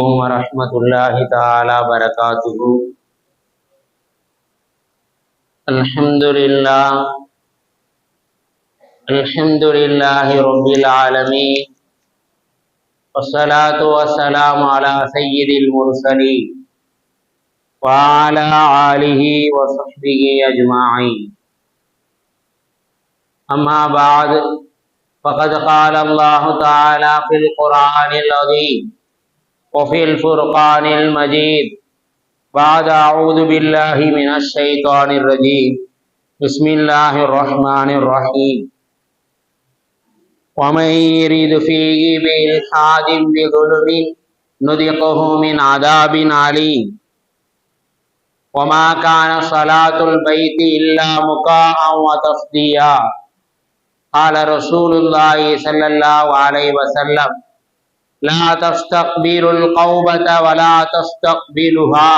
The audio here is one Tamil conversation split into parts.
عليكم ورحمة الله تعالى وبركاته. الحمد لله رب العالمين، والصلاة والسلام على سيد المرسلين وعلى آله وصحبه أجمعين. أما بعد، فقد قال الله تعالى في القرآن العظيم وفي الفرقان المجيد بعد أعوذ بالله من الشيطان الرجيم بسم الله الرحمن الرحيم ومن يرد فيه بإلحاد بظلم نذقه من عذاب عليم وما كان صلاة البيت إلا مكاء وتصديا. قال رسول الله صلى الله عليه وسلم لا تستقبلوا القوبة ولا تستقبلها.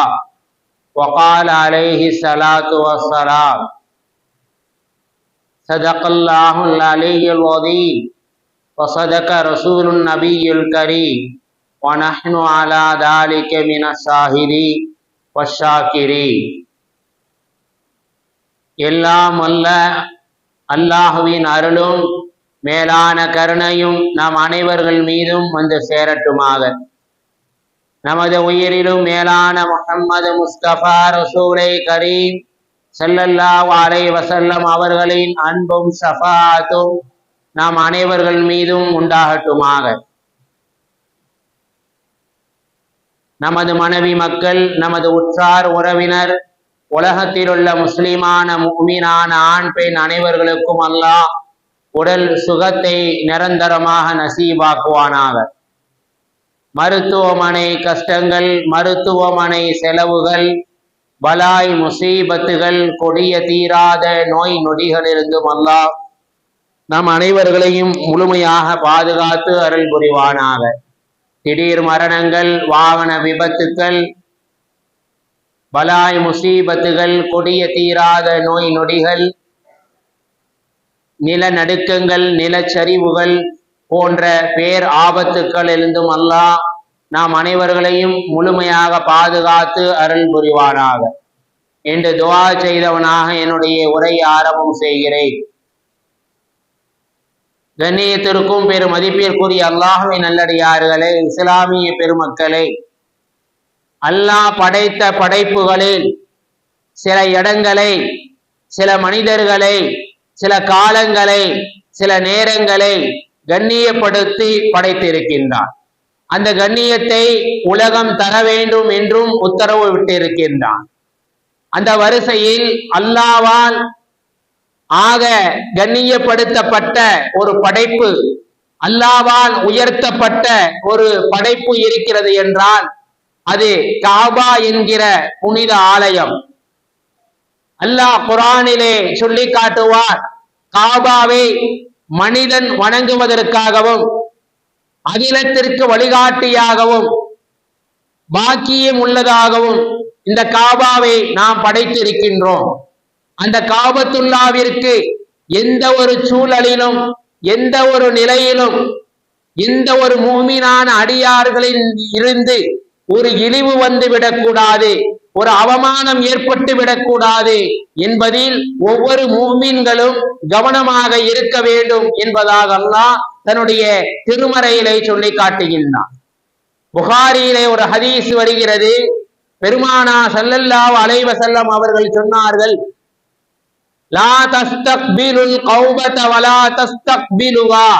وقال عليه الصلاة والسلام صدق الله العلي العظيم وصدق رسول النبي الكريم ونحن على ذلك من الشاهدين والشاكرين. எல்லாம் அல்ல அல்லாஹுவின் அருளும் மேலான கருணையும் நம் அனைவர்கள் மீதும் வந்து சேரட்டுமாக. நமது உயிரிலும் மேலான முஹம்மது முஸ்தபா ரசூலை கரீம் ஸல்லல்லாஹு அலைஹி வஸல்லம் அவர்களின் அன்பும் ஷஃபாஅத்தும் நாம் அனைவர்கள் மீதும் உண்டாகட்டுமாக. நமது மனைவி மக்கள், நமது உற்றார் உறவினர், உலகத்தில் உள்ள முஸ்லிமான முஃமினான ஆண் பெண் அனைவர்களுக்கும் அல்லாஹ் உடல் சுகத்தை நிரந்தரமாக நசீபாக்குவானாக. மருத்துவமனை கஷ்டங்கள், மருத்துவமனை செலவுகள், பலாய் முசீபத்துகள், கொடிய தீராத நோய் நொடிகளிலிருந்தும் அல்லாஹ் நம் அனைவர்களையும் முழுமையாக பாதுகாத்து அருள் புரிவானாக. திடீர் மரணங்கள், வாகன விபத்துக்கள், பலாய் முசீபத்துகள், கொடிய தீராத நோய் நொடிகள், நிலநடுக்கங்கள், நிலச்சரிவுகள் போன்ற பேர் ஆபத்துக்கள் இருந்தும் அல்லாஹ் நாம் அனைவர்களையும் முழுமையாக பாதுகாத்து அருள் புரிவானாக என்று துஆ செய்தவனாக என்னுடைய உரையை ஆரம்பம் செய்கிறேன். கண்ணியத்திற்கும் பெரும் மதிப்பிற்குரிய அல்லாஹ்வின் நல்லடியார்களே, இஸ்லாமிய பெருமக்களே, அல்லாஹ் படைத்த படைப்புகளில் சில இடங்களை, சில மனிதர்களை, சில காலங்களை, சில நேரங்களை கண்ணியப்படுத்தி படைத்திருக்கின்றார். அந்த கண்ணியத்தை உலகம் தர வேண்டும் என்றும் உத்தரவு விட்டிருக்கின்றான். அந்த வரிசையில் அல்லாஹ்வால் ஆக கண்ணியப்படுத்தப்பட்ட ஒரு படைப்பு, அல்லாஹ்வால் உயர்த்தப்பட்ட ஒரு படைப்பு இருக்கிறது என்றால் அது காபா என்கிற புனித ஆலயம். அல்லாஹ் குர்ஆனிலே சொல்லி காட்டுவார், காபாவை மனிதன் வணங்குவதற்காகவும் அகிலத்திற்கு வழிகாட்டியாகவும் பாக்கியம் உள்ளதாகவும் இந்த காபாவை நாம் படைத்திருக்கின்றோம். அந்த காபத்துல்லாவிற்கு எந்த ஒரு சூழலிலும், எந்த ஒரு நிலையிலும், எந்த ஒரு முஃமினான அடியார்களில் இருந்து ஒரு இழிவு வந்து விடக்கூடாது, ஒரு அவமானம் ஏற்பட்டு விடக்கூடாது என்பதில் ஒவ்வொரு முஃமின்களும் கவனமாக இருக்க வேண்டும் என்பதாக அல்லாஹ் தன்னுடைய திருமறையிலே சொல்லி காட்டுகின்றான். புகாரியிலே ஒரு ஹதீஸ் வருகிறது. பெருமானா ஸல்லல்லாஹு அலைஹி வஸல்லம் அவர்கள் சொன்னார்கள், லா தஸ்தக்பிலுல் கௌபத வலா தஸ்தக்பிலுஹா.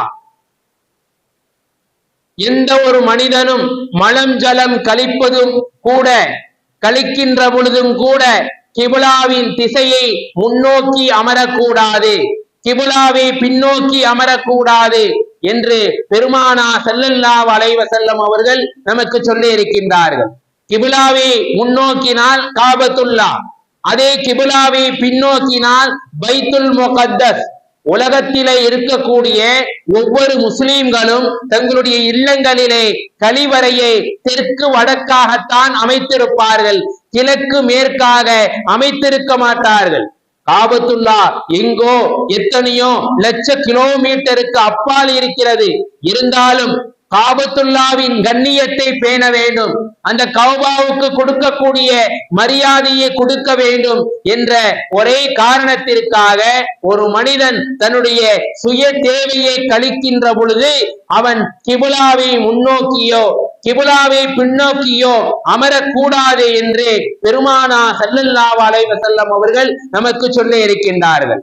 எந்த ஒரு மனிதனும் மலம் ஜலம் கழிப்பதும் கூட, கழிக்கின்ற பொழுதும் கூட கிபிலாவின் திசையை முன்னோக்கி அமரக்கூடாது, கிபிலாவை பின்னோக்கி அமரக்கூடாது என்று பெருமானா ஸல்லல்லாஹு அலைஹி வஸல்லம் அவர்கள் நமக்கு சொல்லி இருக்கின்றார்கள். கிபிலாவை முன்னோக்கினால் காபத்துல்லா, அதே கிபிலாவை பின்னோக்கினால் பைத்துல் முகத்தஸ். உலகத்திலே இருக்கக்கூடிய ஒவ்வொரு முஸ்லிம்களும் தங்களுடைய இல்லங்களிலே கழிவறையை தெற்கு வடக்காகத்தான் அமைத்திருப்பார்கள், கிழக்கு மேற்காக அமைத்திருக்க மாட்டார்கள். காபத்துல்லா எங்கோ எத்தனையோ லட்ச கிலோமீட்டருக்கு அப்பால் இருக்கிறது. இருந்தாலும் காபத்துல்லாவின் கண்ணியத்தை பேண வேண்டும், அந்த கௌபாவுக்கு கொடுக்கக்கூடிய மரியாதையை கொடுக்க வேண்டும் என்ற ஒரே காரணத்திற்காக ஒரு மனிதன் தன்னுடைய சுய தேவையை கழிக்கின்ற பொழுது அவன் கிபுலாவை முன்னோக்கியோ கிபுலாவை பின்னோக்கியோ அமரக்கூடாது என்று பெருமானா ஸல்லல்லாஹு அலைஹி வஸல்லம் அவர்கள் நமக்கு சொல்ல இருக்கின்றார்கள்.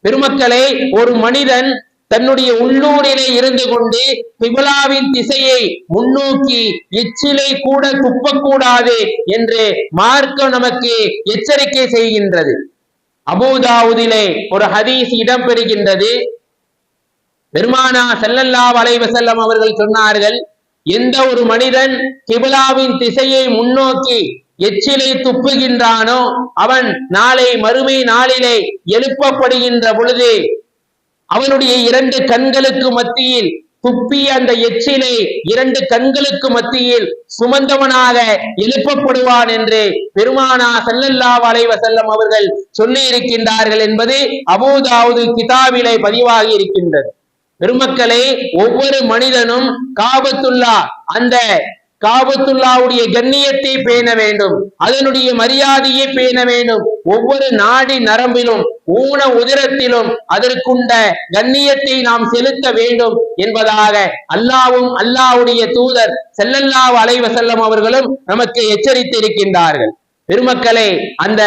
பெருமக்களே, ஒரு மனிதன் தன்னுடைய உள்ளூரிலே இருந்து கொண்டு கிபுலாவின் திசையை முன்னோக்கி எச்சிலை கூட துப்பக்கூடாது என்று மார்க்கம் நமக்கு எச்சரிக்கை செய்கின்றது. அபூதாவுதிலே ஒரு ஹதீஸ் இடம்பெறுகின்றது. பெருமானா ஸல்லல்லாஹு அலைஹி வஸல்லம் அவர்கள் சொன்னார்கள், எந்த ஒரு மனிதன் கிபுலாவின் திசையை முன்னோக்கி எச்சிலை துப்புகின்றானோ அவன் நாளை மறுமை நாளிலே எழுப்பப்படுகின்ற பொழுது அவனுடைய இரண்டு கண்களுக்கு மத்தியில் துப்பிய அந்த எச்சிலை இரண்டு கண்களுக்கு மத்தியில் சுமந்தவனாக எழுப்பப்படுவான் என்று பெருமானா ஸல்லல்லாஹு அலைஹி வஸல்லம் அவர்கள் சொல்லி இருக்கின்றார்கள் என்பது அபூதாவுது கிதாபிலே பதிவாகி இருக்கின்றது. பெருமக்களே, ஒவ்வொரு மனிதனும் காபத்துல்லா அந்த காபத்துல்லாவுடைய கண்ணியத்தை பேண வேண்டும், அதனுடைய மரியாதையை பேண வேண்டும். ஒவ்வொரு நாடி நரம்பிலும் ஊன உதிரத்திலும் அதற்குண்ட கண்ணியத்தை நாம் செலுத்த வேண்டும் என்பதாக அல்லாஹ்வும் அல்லாஹ்வுடைய தூதர் ஸல்லல்லாஹு அலைஹி வஸல்லம் அவர்களும் நமக்கு எச்சரித்து இருக்கின்றார்கள். பெருமக்களே, அந்த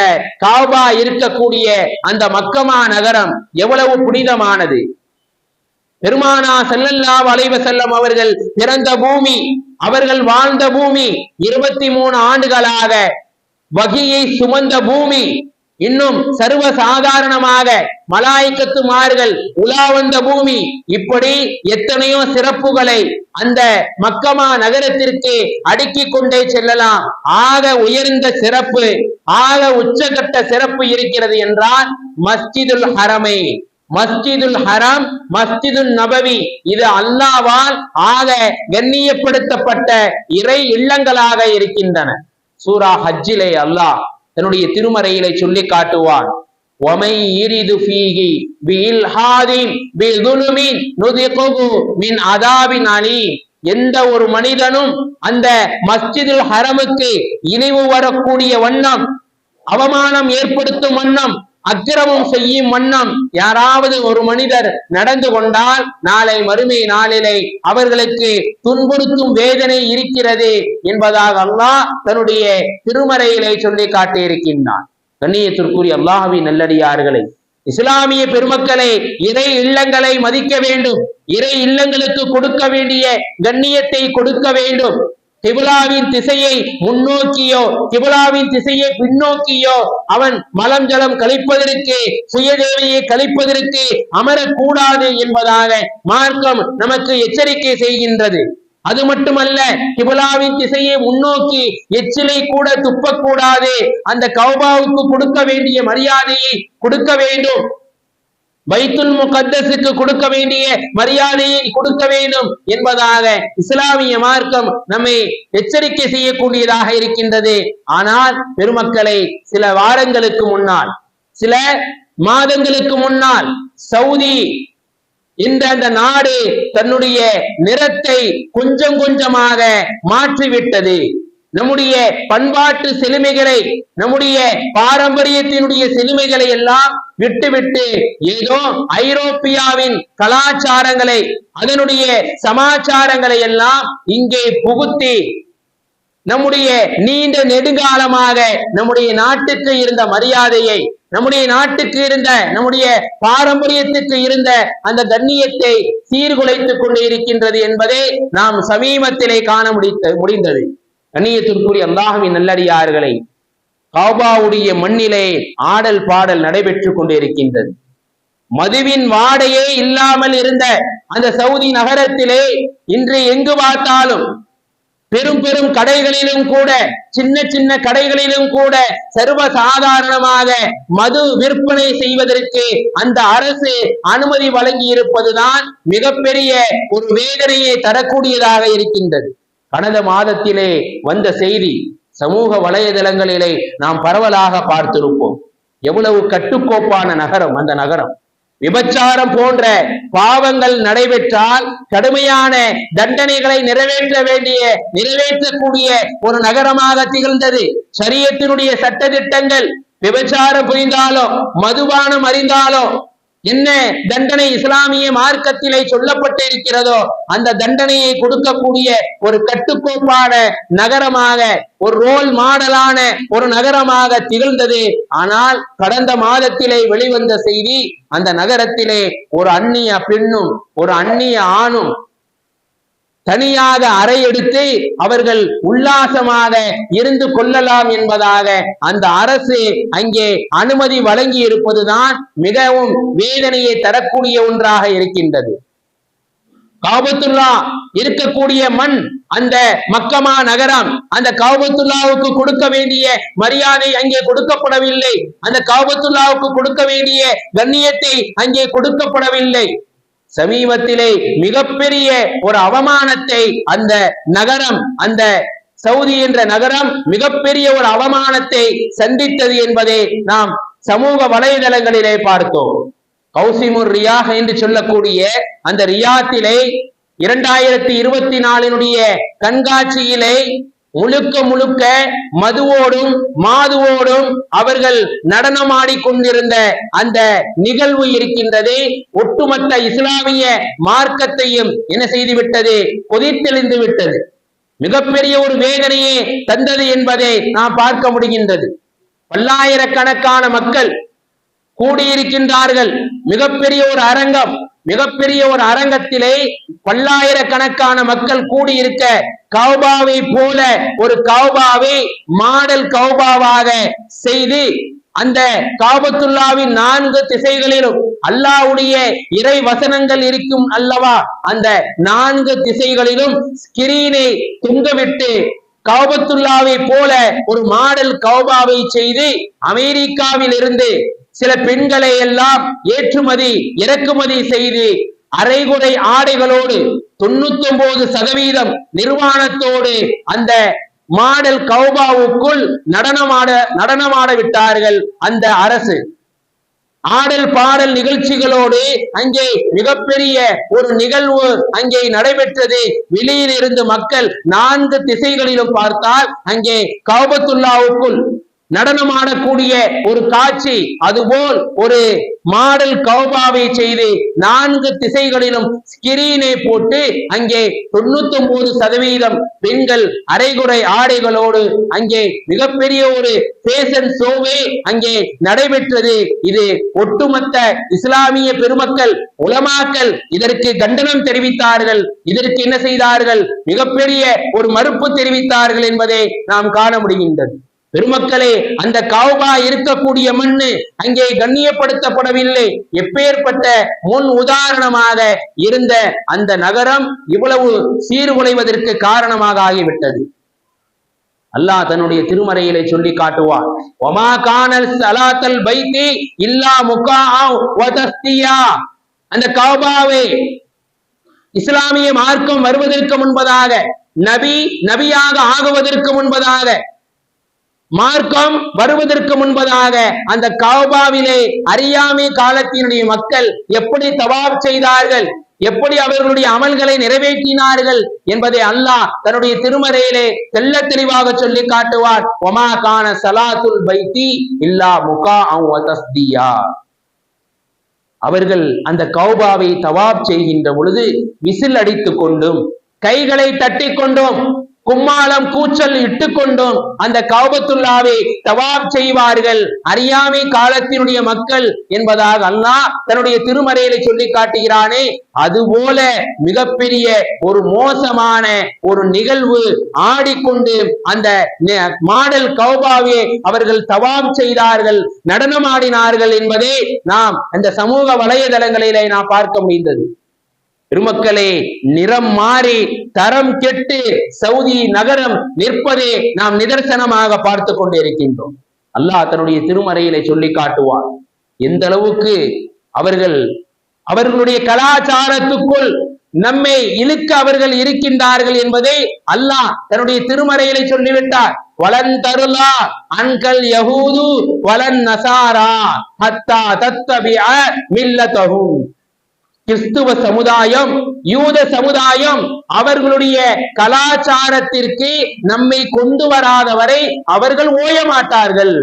காபா இருக்கக்கூடிய அந்த மக்கமா நகரம் எவ்வளவு புனிதமானது! பெருமானா ஸல்லல்லாஹு அலைஹி வஸல்லம் அவர்கள் பிறந்த பூமி, அவர்கள் வாழ்ந்த பூமி, 23 ஆண்டுகளாக வகியை சுமந்த பூமி, இன்னும் சர்வ சாதாரணமாக மலாயிக்கத்துமார்கள் உலா வந்த பூமி, இப்படி எத்தனையோ சிறப்புகளை அந்த மக்கமா நகரத்திற்கு அடுக்கிக் கொண்டே செல்லலாம். ஆக உயர்ந்த சிறப்பு, ஆக உச்சகட்ட சிறப்பு இருக்கிறது என்றால் மஸ்ஜிதுல் ஹரமை, மஸ்ஜிதுல் ஹரம், மஸ்ஜிதுல் நபவி, இது அல்லாஹ்வால் ஆக கண்ணியப்படுத்தப்பட்ட இறை இல்லங்களாக இருக்கின்றன. சூரா ஹஜ்ஜிலே அல்லாஹ் தன்னுடைய திருமறையிலே சொல்லி காட்டுவான், وَمَنْ يُرِدْ فِيهِ بِإِلْحَادٍ بِظُلْمٍ نُذِقْهُ مِنْ عَذَابٍ أَلِيمٍ. எந்த ஒரு மனிதனும் அந்த மஸ்ஜிதுல் ஹரமுக்கு இழிவு வரக்கூடிய வண்ணம், அவமானம் ஏற்படுத்தும் வண்ணம், அக்கிரமம் செய்யும் வண்ணம் யாராவது ஒரு மனிதர் நடந்து கொண்டால் நாளை மறுமை நாளிலே அவர்களுக்கு துன்புறுத்தும் வேதனை இருக்கிறது என்பதாக அல்லாஹ் தன்னுடைய திருமறையிலே சொல்லி காட்டியிருக்கின்றான். கண்ணியத்திற்குரிய அல்லாஹ்வின் நல்லடியார்களே, இஸ்லாமிய பெருமக்களை, இறை இல்லங்களை மதிக்க வேண்டும், இறை இல்லங்களுக்கு கொடுக்க வேண்டிய கண்ணியத்தை கொடுக்க வேண்டும். கிபுலாவின் திசையை முன்னோக்கியோ கிபுலாவின் திசையை பின்னோக்கியோ அவன் மலம் ஜலம் கழிப்பதற்கு, சுயதேவையை கழிப்பதற்கு அமரக்கூடாது என்பதாக மார்க்கம் நமக்கு எச்சரிக்கை செய்கின்றது. அது மட்டுமல்ல, கிபுலாவின் திசையை முன்னோக்கி எச்சிலை கூட துப்பக்கூடாது, அந்த கௌபாவுக்கு கொடுக்க வேண்டிய மரியாதையை கொடுக்க வேண்டும், பைத்துல் முகத்தஸுக்கு கொடுக்க வேண்டிய மரியாதையை கொடுக்க வேண்டும் என்பதாக இஸ்லாமிய மார்க்கம் நம்மை எச்சரிக்கை செய்யக்கூடியதாக இருக்கின்றது. ஆனால் பெருமக்களை, சில வாரங்களுக்கு முன்னால், சில மாதங்களுக்கு முன்னால் சவுதி இந்த அந்த நாடு தன்னுடைய நிறத்தை கொஞ்சம் கொஞ்சமாக மாற்றிவிட்டது. நம்முடைய பண்பாட்டு செழுமைகளை, நம்முடைய பாரம்பரியத்தினுடைய செழுமைகளை எல்லாம் விட்டுவிட்டு ஏதோ ஐரோப்பியாவின் கலாச்சாரங்களை, அதனுடைய சமாச்சாரங்களை எல்லாம் இங்கே புகுத்தி நம்முடைய நீண்ட நெடுங்காலமாக நம்முடைய நாட்டுக்கு இருந்த மரியாதையை, நம்முடைய நாட்டுக்கு இருந்த, நம்முடைய பாரம்பரியத்துக்கு இருந்த அந்த கண்ணியத்தை சீர்குலைத்துக் கொண்டு இருக்கின்றது என்பதை நாம் சமீபத்திலே காண முடிந்தது. கண்ணியத்திற்குரிய அல்லாஹ்வின் நல்லடியார்களை, காபாவுடைய மண்ணிலே ஆடல் பாடல் நடைபெற்றுக் கொண்டிருக்கின்றது. மதுவின் வாடையே இல்லாமல் இருந்த அந்த சவுதி நகரத்திலே இன்று எங்கு பார்த்தாலும் பெரும் பெரும் கடைகளிலும் கூட, சின்ன சின்ன கடைகளிலும் கூட சர்வ சாதாரணமாக மது விற்பனை செய்வதற்கு அந்த அரசு அனுமதி வழங்கி இருப்பதுதான் மிகப்பெரிய ஒரு வேதனையை தரக்கூடியதாக இருக்கின்றது. கடந்த மாதத்திலே வந்த செய்தி சமூக வலைதளங்களிலே நாம் பரவலாக பார்த்திருப்போம். எவ்வளவு கட்டுக்கோப்பான நகரம் அந்த நகரம், விபச்சாரம் போன்ற பாவங்கள் நடைபெற்றால் கடுமையான தண்டனைகளை நிறைவேற்றக்கூடிய ஒரு நகரமாக திகழ்ந்தது. ஷரியத்தினுடைய சட்ட திட்டங்கள் விபச்சாரம் புரிந்தாலோ மதுபானம் அறிந்தாலோ என்ன தண்டனை இஸ்லாமிய மார்க்கத்திலே சொல்லப்பட்டு இருக்கிறதோ அந்த தண்டனையை கொடுக்கக்கூடிய ஒரு கட்டுக்கோப்பான நகரமாக, ஒரு ரோல் மாடலான ஒரு நகரமாக திகழ்ந்தது. ஆனால் கடந்த மாதத்திலே வெளிவந்த செய்தி, அந்த நகரத்திலே ஒரு அந்நிய பெண்ணும் ஒரு அந்நிய ஆணும் தனியாக அறை எடுத்து அவர்கள் உல்லாசமாக இருந்து கொள்ளலாம் என்பதாக அந்த அரசு அங்கே அனுமதி வழங்கி இருப்பதுதான் மிகவும் வேதனையை தரக்கூடிய ஒன்றாக இருக்கின்றது. காபத்துல்லா இருக்கக்கூடிய மண் அந்த மக்கமா நகரம், அந்த காபத்துல்லாவுக்கு கொடுக்க வேண்டிய மரியாதை அங்கே கொடுக்கப்படவில்லை, அந்த காபத்துல்லாவுக்கு கொடுக்க வேண்டிய கண்ணியத்தை அங்கே கொடுக்கப்படவில்லை. சமீபத்திலே மிகப்பெரிய ஒரு அவமானத்தை அந்த நகரம், அந்த சவுதி என்ற நகரம் மிகப்பெரிய ஒரு அவமானத்தை சந்தித்தது என்பதை நாம் சமூக வலைதளங்களிலே பார்த்தோம். கௌசிமுர் ரியாஹ் என்று சொல்லக்கூடிய அந்த ரியாத்திலே 2024 கண்காட்சியிலே முழுக்க மதுவோடும் மாதுவோடும் அவர்கள் நடனமாடிக்கொண்டிருந்த அந்த நிகழ்வு இருக்கின்றது. ஒட்டுமொத்த இஸ்லாமிய மார்க்கத்தையும் என்ன செய்துவிட்டது? கொதித்தெழுந்து விட்டது. மிகப்பெரிய ஒரு வேதனையை தந்தது என்பதை நாம் பார்க்க முடிகின்றது. பல்லாயிரக்கணக்கான மக்கள் கூடியிருக்கின்றார்கள். மிகப்பெரிய ஒரு அரங்கம், மிகப்பெரிய ஒரு அரங்கத்திலே பல்லாயிரக்கணக்கான மக்கள் கூடியிருக்க கௌபாவை போல ஒரு கௌபாவை மாடல் கௌபாவாக செய்து அந்த காபத்துல்லாவின் 4 திசைகளிலும் அல்லாஹ்வுடைய இறை வசனங்கள் இருக்கும் அல்லவா, அந்த 4 திசைகளிலும் ஸ்கிரீனை தொங்கவிட்டு காபத்துல்லாவை போல ஒரு மாடல் கௌபாவை செய்து அமெரிக்காவில் இருந்து சில பெண்களை எல்லாம் ஏற்றுமதி இறக்குமதி செய்து அரைகுறை ஆடைகளோடு 99% நிர்வாணத்தோடு அந்த மாடல் கௌபாவுக்குள் நடனமாட விட்டார்கள். அந்த அரசு ஆடல் பாடல் நிகழ்ச்சிகளோடு அங்கே மிகப்பெரிய ஒரு நிகழ்வு அங்கே நடைபெற்றது. வெளியில் இருந்து மக்கள் 4 திசைகளிலும் பார்த்தால் அங்கே காபத்துல்லாவுக்குள் நடனமாடக்கூடிய ஒரு காட்சி, அதுபோல் ஒரு மாடல் கௌபாவை செய்து 4 திசைகளிலும் ஸ்கிரீனை போட்டு அங்கே 99% பெண்கள் அரைகுறை ஆடைகளோடு அங்கே மிகப்பெரிய ஒரு ஃபேஷன் ஷோவே அங்கே நடைபெற்றது. இது ஒட்டுமொத்த இஸ்லாமிய பெருமக்கள், உலமாக்கள் இதற்கு கண்டனம் தெரிவித்தார்கள். இதற்கு என்ன செய்தார்கள்? மிகப்பெரிய ஒரு மறுப்பு தெரிவித்தார்கள் என்பதை நாம் காண முடிகின்றது. பெருமக்களே, அந்த கௌபா இருக்கக்கூடிய மண்ணு அங்கே கண்ணியப்படுத்தப்படவில்லை. எப்பேற்பட்ட முன் உதாரணமாக இருந்த அந்த நகரம் இவ்வளவு சீர்குலைவதற்கு காரணமாக ஆகிவிட்டது. அல்லாஹ் தன்னுடைய திருமறையிலே சொல்லி காட்டுவார், வமா கானல் ஸலாத்தல் பைத்தி இல்லா முகாஅ வ தஸ்தியா. அந்த கௌபாவை இஸ்லாமிய மார்க்கம் வருவதற்கு முன்பதாக, நபியாக ஆகுவதற்கு முன்பதாக, மார்க்கம் வருவதற்கு முன்பதாக அந்த கௌபாவிலே அறியாமை காலத்தினுடைய மக்கள் எப்படி தவாப் செய்தார்கள், எப்படி அவர்களுடைய அமல்களை நிறைவேற்றினார்கள் என்பதை அல்லாஹ் தன்னுடைய திருமறையிலே தெள்ள தெளிவாக சொல்லி காட்டுவார். வமா கான ஸலாத்துல் பைத்தி இல்லா முகாஅ வ தஸ்தியா. அவர்கள் அந்த கௌபாவை தவாப் செய்கின்ற பொழுது விசில் அடித்துக் கொண்டும் கைகளை தட்டி கொண்டும் கும்மாளம் கூச்சல் இட்டுக்கொண்டும் அந்த கௌபத்துல்லாவை தவாப் செய்வார்கள். அறியாமை காலத்தினுடைய மக்கள் என்பதாக அல்லாஹ் தன்னுடைய திருமறையிலே சொல்லி காட்டுகிறானே, அதுபோல மிகப்பெரிய ஒரு மோசமான ஒரு நிகழ்வு ஆடிக்கொண்டு அந்த மாடல் கௌபாவை அவர்கள் தவாப் செய்தார்கள், நடனமாடினார்கள் என்பதை நாம் அந்த சமூக வலைதளங்களிலே நாம் பார்க்க முடிந்தது. பெருமக்களே, நிறம் மாறி தரம் கெட்டு சவுதி நகரம் நிற்பதை நாம் நிதர்சனமாக பார்த்து கொண்டு இருக்கின்றோம். அல்லாஹ் தன்னுடைய திருமறையிலே சொல்லி காட்டுவார் எந்த அளவுக்கு அவர்களுடைய கலாச்சாரத்துக்குள் நம்மை இழுக்க அவர்கள் இருக்கின்றார்கள் என்பதை அல்லாஹ் தன்னுடைய திருமறையிலே சொல்லிவிட்டார். வலன் தருலா அன்கல் யஹூது வலன் நசாரா ஹத்தா தத்தபிஅ மில்லதஹும். கிறிஸ்துவ சமுதாயம், யூத சமுதாயம் அவர்களுடைய கலாச்சாரத்திற்கு நம்மை கொண்டு வராதவரை அவர்கள் ஓய மாட்டார்கள்.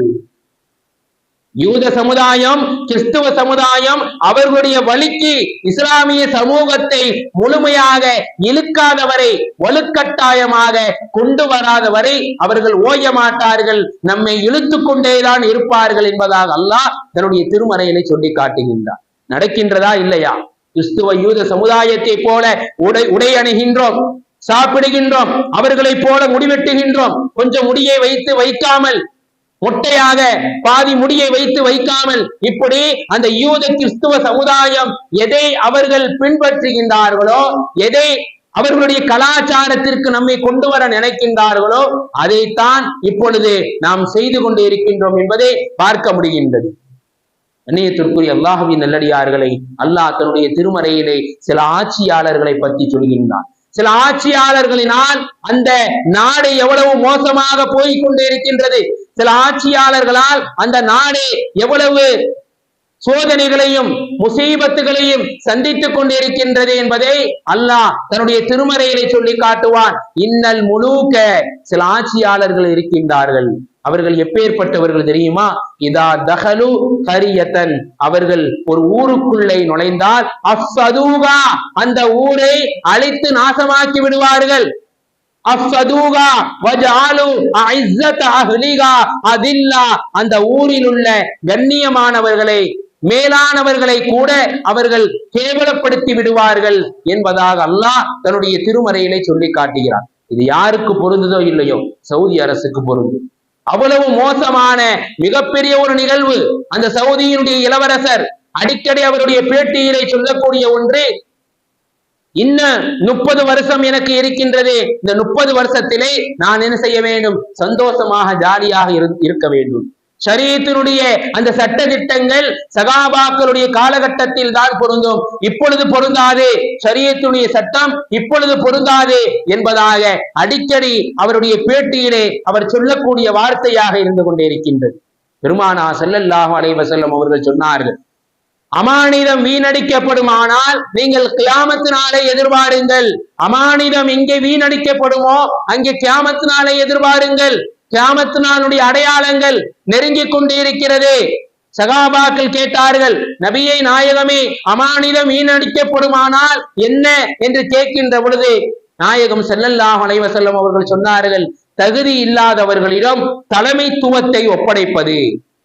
யூத சமுதாயம், கிறிஸ்துவ சமுதாயம் அவர்களுடைய வழிக்கு இஸ்லாமிய சமூகத்தை முழுமையாக இழுக்காதவரை, வலுக்கட்டாயமாக கொண்டு வராதவரை அவர்கள் ஓய மாட்டார்கள், நம்மை இழுத்துக் கொண்டேதான் இருப்பார்கள் என்பதாக அல்லாஹ் தன்னுடைய திருமறையிலே சொல்லி காட்டுகின்றார். நடக்கின்றதா இல்லையா? கிறிஸ்துவ யூத சமுதாயத்தை போல உடை அணுகின்றோம், சாப்பிடுகின்றோம், அவர்களைப் போல முடிவெட்டுகின்றோம், கொஞ்சம் முடியை வைத்து வைக்காமல், மொட்டையாக பாதி முடியை வைத்து வைக்காமல், இப்படி அந்த யூத கிறிஸ்துவ சமுதாயம் எதை அவர்கள் பின்பற்றுகின்றார்களோ, எதை அவர்களுடைய கலாச்சாரத்திற்கு நம்மை கொண்டு வர நினைக்கின்றார்களோ அதைத்தான் இப்பொழுது நாம் செய்து கொண்டு இருக்கின்றோம் என்பதை பார்க்க முடிகின்றது. கண்ணியத்திற்குரிய அல்லாஹ்வின் நல்லடியார்களை, அல்லாஹ் தன்னுடைய திருமறையிலே சில ஆட்சியாளர்களை பற்றி சொல்கின்றான். சில ஆட்சியாளர்களினால் அந்த நாடு எவ்வளவு மோசமாக போய்க் கொண்டே இருக்கின்றது. சில ஆட்சியாளர்களால் அந்த நாடு எவ்வளவு சோதனைகளையும் முசீபத்துகளையும் சந்தித்துக் கொண்டிருக்கின்றது என்பதை அல்லாஹ் தன்னுடைய திருமறையிலே சொல்லி காட்டுவான். இன்னல் முலூக, சில ஆட்சியாளர்கள் இருக்கின்றார்கள். அவர்கள் எப்பேற்பட்டவர்கள் தெரியுமா? இதா தஹலு கரியத்தன், அவர்கள் ஒரு ஊருக்குள்ளே நுழைந்தால் அஃபதூகா, அந்த ஊரை அழித்து நாசமாக்கி விடுவார்கள். அஃபதூகா வஜஅலு அஇஸ்ஸத அஹ்லிகா அதில்லா, அந்த ஊரில் உள்ள கண்ணியமானவர்களை, மேலானவர்களை கூட அவர்கள் கேவலப்படுத்தி விடுவார்கள் என்பதாக அல்லாஹ் தன்னுடைய திருமறையிலே சொல்லி காட்டுகிறார். இது யாருக்கு பொருந்ததோ இல்லையோ, சவுதி அரசுக்கு பொருந்தும். அவ்வளவு மோசமான மிகப்பெரிய ஒரு நிகழ்வு. அந்த சவுதியினுடைய இளவரசர் அடிக்கடி அவருடைய பேட்டியிலே சொல்லக்கூடிய ஒன்று, இன்னும் 30 வருஷம் எனக்கு இருக்கின்றது, இந்த 30 வருஷத்திலே நான் என்ன செய்ய வேண்டும்? சந்தோஷமாக ஜாலியாக இருக்க வேண்டும். ஷரீஅத்தினுடைய அந்த சட்ட திட்டங்கள் சகாபாக்களுடைய காலகட்டத்தில் தான் பொருந்தும், இப்பொழுது பொருந்தாது. ஷரீஅத்துடைய சட்டம் இப்பொழுது பொருந்தாது என்பதாக அடிக்கடி அவருடைய பேட்டியிலே அவர் சொல்லக்கூடிய வார்த்தையாக இருந்து கொண்டே இருக்கின்றது. பெருமானார் ஸல்லல்லாஹு அலைஹி வஸல்லம் அவர்கள் சொன்னார்கள், அமானிதம் வீணடிக்கப்படுமானால் நீங்கள் கியாமத்து நாளை எதிர்பாருங்கள். அமானிதம் எங்கே வீணடிக்கப்படுமோ அங்கே கியாமத்து நாளை எதிர்பாருங்கள். கியாமத்து நாளுடைய அடையாளங்கள் நெருங்கிக் கொண்டே இருக்கிறது. சகாபாக்கள் கேட்டார்கள், நபியை நாயகமே, அமானிதம் வீணடிக்கப்படுமானால் என்ன என்று கேட்கின்ற பொழுது நாயகம் ஸல்லல்லாஹு அலைஹி வஸல்லம் அவர்கள் சொன்னார்கள், தகுதி இல்லாதவர்களிடம் தலைமைத்துவத்தை ஒப்படைப்பது,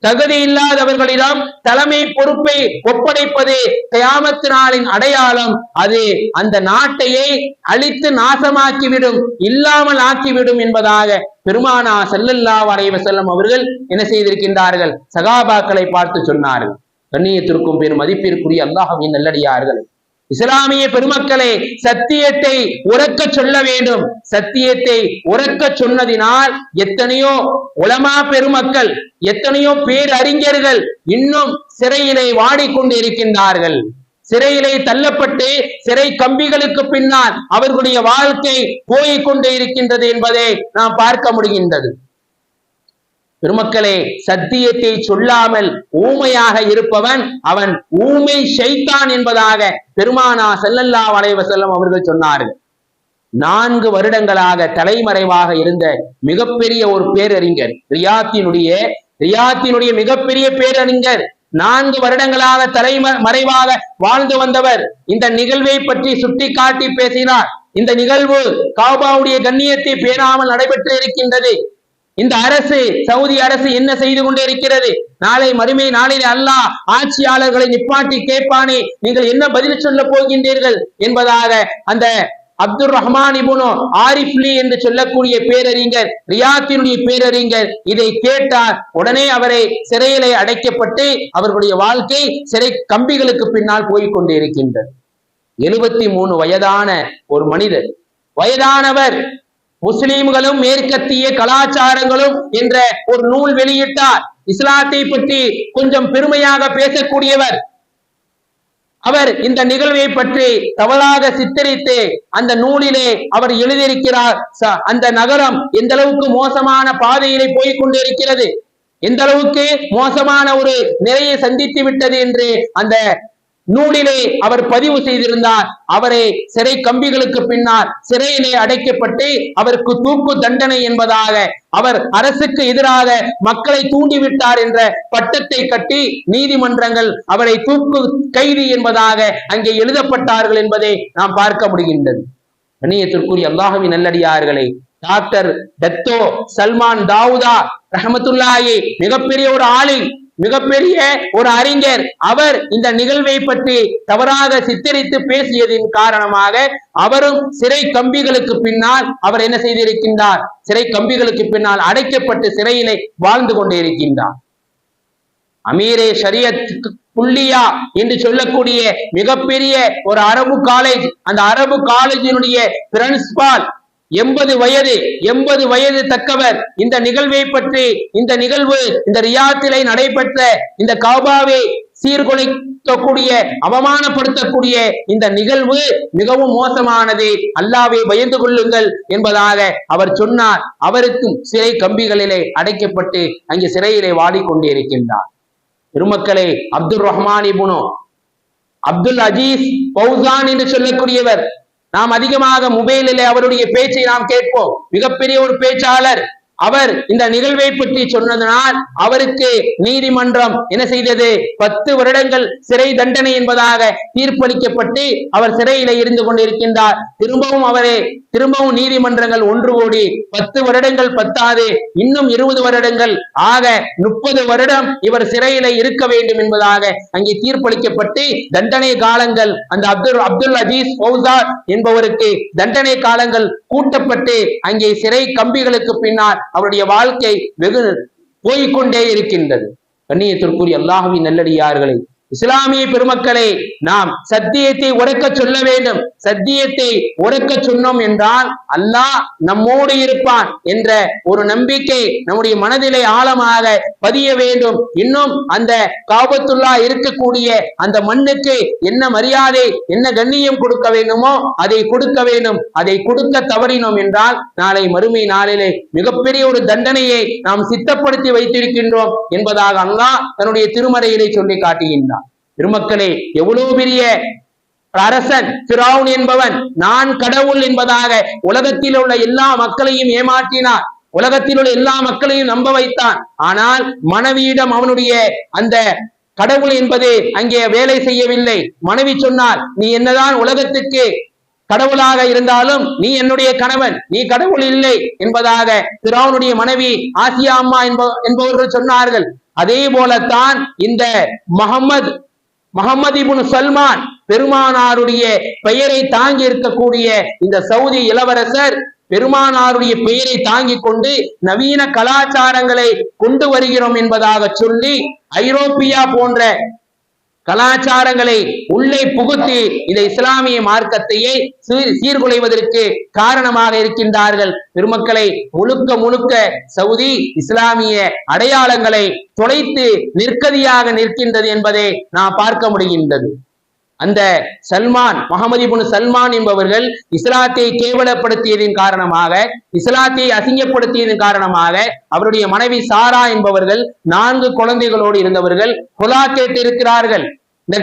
தகுதி இல்லாதவர்களிடம் தலைமை பொறுப்பை ஒப்படைப்பது கியாமத்து நாளின் அடையாளம். அது அந்த நாட்டையே அழித்து நாசமாக்கிவிடும், இல்லாமல் ஆக்கிவிடும் என்பதாக பெருமானார் ஸல்லல்லாஹு அலைஹி வஸல்லம் அவர்கள் என்ன செய்திருக்கின்றார்கள்? சகாபாக்களை பார்த்து சொன்னார்கள். கண்ணியத்திற்கும் பெரும் மதிப்பிற்குரிய அல்லாஹ்வின் நல்லடியார்கள், இஸ்லாமிய பெருமக்களே, சத்தியத்தை உரக்க சொல்ல வேண்டும். சத்தியத்தை உரக்க சொன்னதினால் எத்தனையோ உலமா பெருமக்கள், எத்தனையோ பேரறிஞர்கள் இன்னும் சிறையிலே வாடிக்கொண்டு இருக்கின்றார்கள். சிறையிலே தள்ளப்பட்டு சிறை கம்பிகளுக்கு பின்னால் அவர்களுடைய வாழ்க்கை போய்க் கொண்டே இருக்கின்றது என்பதை நாம் பார்க்க முடிகின்றது. பெருமக்களே, சத்தியத்தை சொல்லாமல் ஊமையாக இருப்பவன் அவன் ஊமை ஷைத்தான் என்பதாக பெருமானார் ஸல்லல்லாஹு அலைஹி வஸல்லம் அவர்கள் சொன்னார்கள். 4 வருடங்களாக தலைமறைவாக இருந்த மிகப்பெரிய ஒரு பேரறிஞர், ரியாத்தினுடைய மிகப்பெரிய பேரறிஞர், 4 வருடங்களாக தலைமறைவாக வாழ்ந்து வந்தவர் இந்த நிகழ்வை பற்றி சுட்டி காட்டி பேசினார். இந்த நிகழ்வு காபாவுடைய கண்ணியத்தை பேணாமல் நடைபெற்று இருக்கின்றது. இந்த அரசு, சவுதி அரசு என்ன செய்து கொண்டே இருக்கிறது? நாளை மறுமை நாளில் அல்லாஹ் ஆட்சியாளர்களை நிப்பாட்டி கேட்பானே, நீங்கள் என்ன பதில் சொல்ல போகின்றீர்கள் என்பதாக அந்த அப்துர் ரஹ்மான் இப்னு ஆரிஃப்லி என்று சொல்லக்கூடிய பேரறிஞர், ரியாத்தினுடைய பேரறிஞர் இதை கேட்டார். உடனே அவரை சிறையிலே அடைக்கப்பட்டு அவர்களுடைய வாழ்க்கை சிறை கம்பிகளுக்கு பின்னால் போய்க் கொண்டே இருக்கின்றது. 73 வயதான ஒரு மனிதர், வயதானவர், முஸ்லிம்களும் மேற்கத்திய கலாச்சாரங்களும் என்ற ஒரு நூல் வெளியிட்டார். இஸ்லாத்தை பற்றி கொஞ்சம் பெருமையாக பேசக்கூடியவர். அவர் இந்த நிகழ்வை பற்றி தவறாக சித்தரித்து அந்த நூலிலே அவர் எழுதியிருக்கிறார். அந்த நகரம் எந்த அளவுக்கு மோசமான பாதையிலே போய் கொண்டிருக்கிறது, எந்த அளவுக்கு மோசமான ஒரு நிலையை சந்தித்து விட்டது என்று அந்த நூலிலே அவர் பதிவு செய்திருந்தார். அவரை சிறை கம்பிகளுக்கு பின்னால் சிறையிலே அடைக்கப்பட்டு அவருக்கு தூக்கு தண்டனை என்பதாக, அவர் அரசுக்கு எதிராக மக்களை தூண்டிவிட்டார் என்ற பட்டத்தை கட்டி நீதிமன்றங்கள் அவரை தூக்கு கைதி என்பதாக அங்கே எழுதப்பட்டார்கள் என்பதை நாம் பார்க்க முடிகின்றது. கண்ணியத்திற்குரிய அல்லாஹ்வின் நல்லடியார்களே, டாக்டர் டத்தோ சல்மான் தாவூதா ரஹமத்துல்லாஹி மிகப்பெரிய ஒரு ஆலிம், மிகப்பெரிய ஒரு அறிஞர். அவர் இந்த நிகழ்வை பற்றி தவறாக சித்தரித்து பேசியதின் காரணமாக அவரும் சிறை கம்பிகளுக்கு பின்னால் அவர் என்ன செய்திருக்கின்றார், சிறை கம்பிகளுக்கு பின்னால் அடைக்கப்பட்டு சிறையிலே வாழ்ந்து கொண்டே இருக்கின்றார். அமீரே ஷரியத் குல்லியா என்று சொல்லக்கூடிய மிகப்பெரிய ஒரு அரபு காலேஜ், அந்த அரபு காலேஜினுடைய பிரின்சிபால் 80 வயது தக்கவர். இந்த நிகழ்வை பற்றி, இந்த நிகழ்வு இந்த ரியாத்திலே நடைபெற்ற இந்த காபாவை சீர்குலைக்கக்கூடிய அவமானப்படுத்தக்கூடிய இந்த நிகழ்வு மிகவும் மோசமானது, அல்லாஹ்வை பயந்து கொள்ளுங்கள் என்பதாக அவர் சொன்னார். அவருக்கும் சிறை கம்பிகளிலே அடைக்கப்பட்டு அங்கே சிறையிலே வாடிக்கொண்டே இருக்கின்றார். பெருமக்களே, அப்துல் ரஹ்மான் இப்னு அப்துல் அஜீஸ் பௌசான் என்று சொல்லக்கூடியவர், நாம் அதிகமாக மொபைலிலே அவருடைய பேச்சை நாம் கேட்போம். மிகப்பெரிய ஒரு பேச்சாளர். அவர் இந்த நிகழ்வை பற்றி சொன்னதனால் அவருக்கு நீதிமன்றம் என்ன செய்தது, 10 வருடங்கள் சிறை தண்டனை என்பதாக தீர்ப்பளிக்கப்பட்டு அவர் சிறையில இருந்து கொண்டிருக்கின்றார். திரும்பவும் நீதிமன்றங்கள் ஒன்று கூடி 10 வருடங்கள் பத்தாது, இன்னும் 20 வருடங்கள் ஆக 30 வருடம் இவர் சிறையில இருக்க வேண்டும் என்பதாக அங்கே தீர்ப்பளிக்கப்பட்டு தண்டனை காலங்கள் அந்த அப்துல் அஜீஸ் பௌசான் என்பவருக்கு தண்டனை காலங்கள் கூட்டப்பட்டு அங்கே சிறை கம்பிகளுக்கு பின்னால் அவருடைய வாழ்க்கை வெகு போய்கொண்டே இருக்கின்றது. கண்ணியத்திற்குரிய அல்லாஹ்வின் நல்லடியார்களே, இஸ்லாமிய பெருமக்களே, நாம் சத்தியத்தை உரைக்க சொல்ல வேண்டும். சத்தியத்தை உரைக்க சொன்னோம் என்றால் அல்லாஹ் நம்மோடு இருப்பான் என்ற ஒரு நம்பிக்கை நம்முடைய மனதிலே ஆழமாக பதிய வேண்டும். இன்னும் அந்த காபத்துல்லா இருக்கக்கூடிய அந்த மண்ணுக்கு என்ன மரியாதை, என்ன கண்ணியம் கொடுக்க வேண்டுமோ அதை கொடுக்க வேண்டும். அதை கொடுக்க தவறினோம் என்றால் நாளை மறுமை நாளிலே மிகப்பெரிய ஒரு தண்டனையை நாம் சித்தப்படுத்தி வைத்திருக்கின்றோம் என்பதாக அல்லாஹ் தன்னுடைய திருமறையிலே சொல்லி காட்டுகின்றார். பெருமக்களே, எவ்வளவு பெரிய அரசன் ஃபிரௌன் என்பவன் நான் கடவுள் என்பதாக உலகத்தில் உள்ள எல்லா மக்களையும் ஏமாற்றினான், உலகத்தில் உள்ள எல்லா மக்களையும் நம்ப வைத்தான். ஆனால் மனைவியிடம் அவனுடைய அந்த கடவுள் என்பது அங்கே வேலை செய்யவில்லை. மனைவி சொன்னார், நீ என்னதான் உலகத்துக்கு கடவுளாக இருந்தாலும் நீ என்னுடைய கணவன், நீ கடவுள் இல்லை என்பதாக ஃபிரௌனுடைய மனைவி ஆசியா அம்மா என்பவர்கள் சொன்னார்கள். அதே போலத்தான் இந்த முஹம்மது இப்னு சல்மான் பெருமானாருடைய பெயரை தாங்கி இருக்கக்கூடிய இந்த சவுதி இளவரசர் பெருமானாருடைய பெயரை தாங்கி கொண்டு நவீன கலாச்சாரங்களை கொண்டு வருகிறோம் என்பதாக சொல்லி ஐரோப்பியா போன்ற கலாச்சாரங்களை உள்ளே புகுத்தி இந்த இஸ்லாமிய மார்க்கத்தையே சீர்குலைவதற்கு காரணமாக இருக்கின்றார்கள். பெருமக்களை, முழுக்க சவுதி இஸ்லாமிய அடையாளங்களை தொலைத்து நிற்கதியாக நிற்கின்றது என்பதை நாம் பார்க்க முடிகின்றது. அந்த முஹம்மது இப்னு சல்மான் என்பவர்கள் இஸ்லாத்தை கேவலப்படுத்தியதின் காரணமாக, இஸ்லாத்தை அசிங்கப்படுத்தியதன் காரணமாக அவருடைய மனைவி சாரா என்பவர்கள் 4 குழந்தைகளோடு இருந்தவர்கள் கொலா கேட்டு இருக்கிறார்கள். இந்த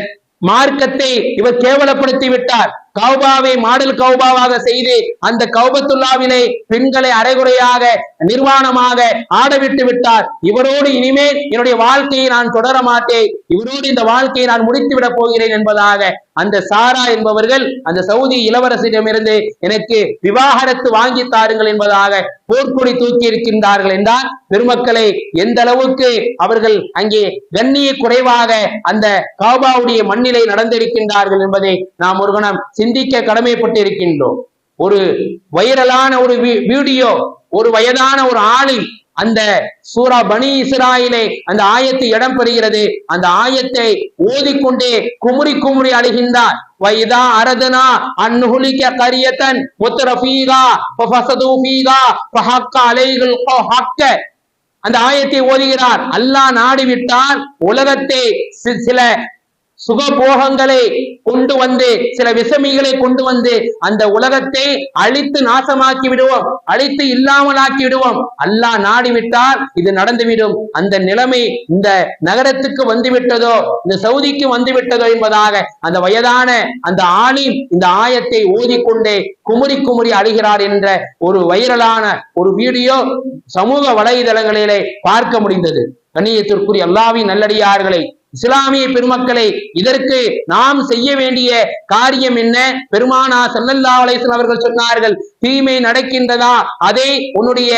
மார்க்கத்தை இவர் கேவலப்படுத்தி விட்டார். கௌபாவை மாடல் கௌபாவாக செய்து அந்த கௌபத்துல்லாவிலே பெண்களை அரைகுறையாக நிர்வாணமாக ஆடவிட்டு விட்டார். இவரோடு இனிமேல் என்னுடைய வாழ்க்கையை நான் தொடர மாட்டேன், இவரோடு இந்த வாழ்க்கையை நான் முடித்து விட போகிறேன் என்பதாக அந்த சாரா என்பவர்கள் அந்த சவுதி இளவரசரிடமிருந்து எனக்கு விவாகரத்து வாங்கி தாருங்கள் என்பதாக போர்க்கொடி தூக்கி இருக்கின்றார்கள் என்றால் பெருமக்களை, எந்த அளவுக்கு அவர்கள் அங்கே கண்ணிய குறைவாக அந்த கௌபாவுடைய மண்ணிலை நடந்திருக்கின்றார்கள் என்பதை நாம் ஒரு கணம் சிந்திக்க கடமைப்பட்டு இருக்கின்றோம். ஒரு வைரலான ஒரு வீடியோ, ஒரு வயதான ஒரு ஆலிம் அந்த சூரா பனி இஸ்ராயிலே அந்த ஆயத்தை இடம் பெறுகிறது. அந்த ஆயத்தை ஓதிக்கொண்டே குமுறி அழுகின்றார். வைதா அரதனா அன்னுஹுலிக கரியதன் முத்ரஃபீகா ஃபஃபஸது ஃபீகா ஃபஹக்க அலைஹில் ஹக்க. அந்த ஆயத்தை ஓதுகிறார். அல்லாஹ் நாடிவிட்டால் உலகத்தை சில சுகபோகங்களை கொண்டு வந்து சில விஷமிகளை கொண்டு வந்து அந்த உலகத்தை அழித்து நாசமாக்கி விடுவோம், அழித்து இல்லாமலாக்கி விடுவோம். அல்லாஹ் நாடிவிட்டால் இது நடந்துவிடும். அந்த நிலைமை இந்த நகரத்துக்கு வந்துவிட்டதோ, இந்த சவுதிக்கு வந்துவிட்டதோ என்பதாக அந்த வயதான அந்த ஆலிம் இந்த ஆயத்தை ஓதிக்கொண்டே குமுறி குமுறி அழுகிறார் என்ற ஒரு வைரலான ஒரு வீடியோ சமூக வலைதளங்களிலே பார்க்க முடிந்தது. கண்ணியத்திற்குரிய அல்லாஹ்வின் நல்லடியார்களை, இஸ்லாமிய பெருமக்களை, இதற்கு நாம் செய்ய வேண்டிய காரியம் என்ன? பெருமானார் ஸல்லல்லாஹு அலைஹி வஸல்லம் அவர்கள் சொன்னார்கள், தீமை நடக்கின்றதா அதை உன்னுடைய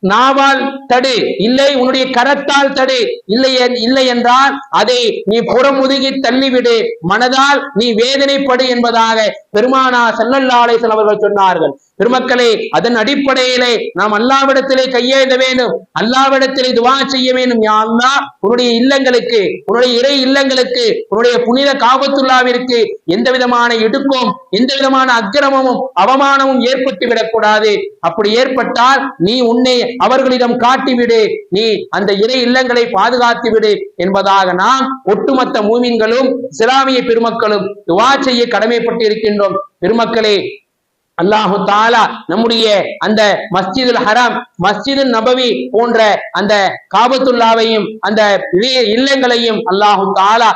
நாவால் தடு, இல்லை உன்னுடைய கரத்தால் தடு, இல்லை என்றால் அதை நீ புறமுதுகி தள்ளிவிடு, மனதால் நீ வேதனைப்படு என்பதாக பெருமானார் ஸல்லல்லாஹு அலைஹி வஸல்லம் அவர்கள் சொன்னார்கள். பெருமக்களே, அதன் அடிப்படையிலே நாம் அல்லாஹ்விடத்திலே கையேந்த வேண்டும், அல்லாஹ்விடத்திலே துஆ செய்ய வேண்டும். யா அல்லாஹ், உன்னுடைய இல்லங்களுக்கு, உன்னுடைய இறை இல்லங்களுக்கு, உன்னுடைய புனித காபத்துல்லாவிற்கு எந்த விதமான இடுக்கும் எந்த விதமான அக்கிரமமும் அவமானமும் ஏற்பட்டு விடக்கூடாது. அப்படி ஏற்பட்டால் நீ உன்னை அவர்களிடம் காட்டிவிடு, நீ அந்த இறை இல்லங்களை பாதுகாத்து விடு என்பதாக நாம் ஒட்டுமொத்த மூமின்களும் இஸ்லாமிய பெருமக்களும் துஆ செய்ய கடமைப்பட்டு இருக்கின்றோம். பெருமக்களே, அல்லாஹு தாலா நம்முடைய அந்த மஸ்ஜிதுல் ஹரம், மஸ்ஜிதுல் நபவி போன்ற அந்த காபத்துல்லாவையும் அந்த இல்லங்களையும் அல்லாஹு தாலா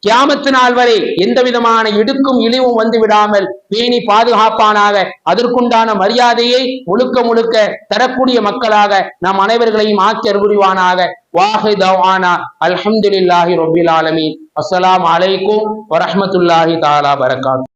கியாமத்து நாள் வரை எந்த விதமான இடுக்கும் இழிவும் வந்து விடாமல் பேணி பாதுகாப்பானாக. அதற்குண்டான மரியாதையை முழுக்க முழுக்க தரக்கூடிய மக்களாக நாம் அனைவர்களையும் ஆக்கி அருள்புரிவானாக. வாஹி தவானா அல்ஹம்துலில்லாஹி ரப்பில் ஆலமீன். அஸ்ஸலாமு அலைக்கும் வரஹ்மத்துல்லாஹி தஆலா பரகாத்துஹு.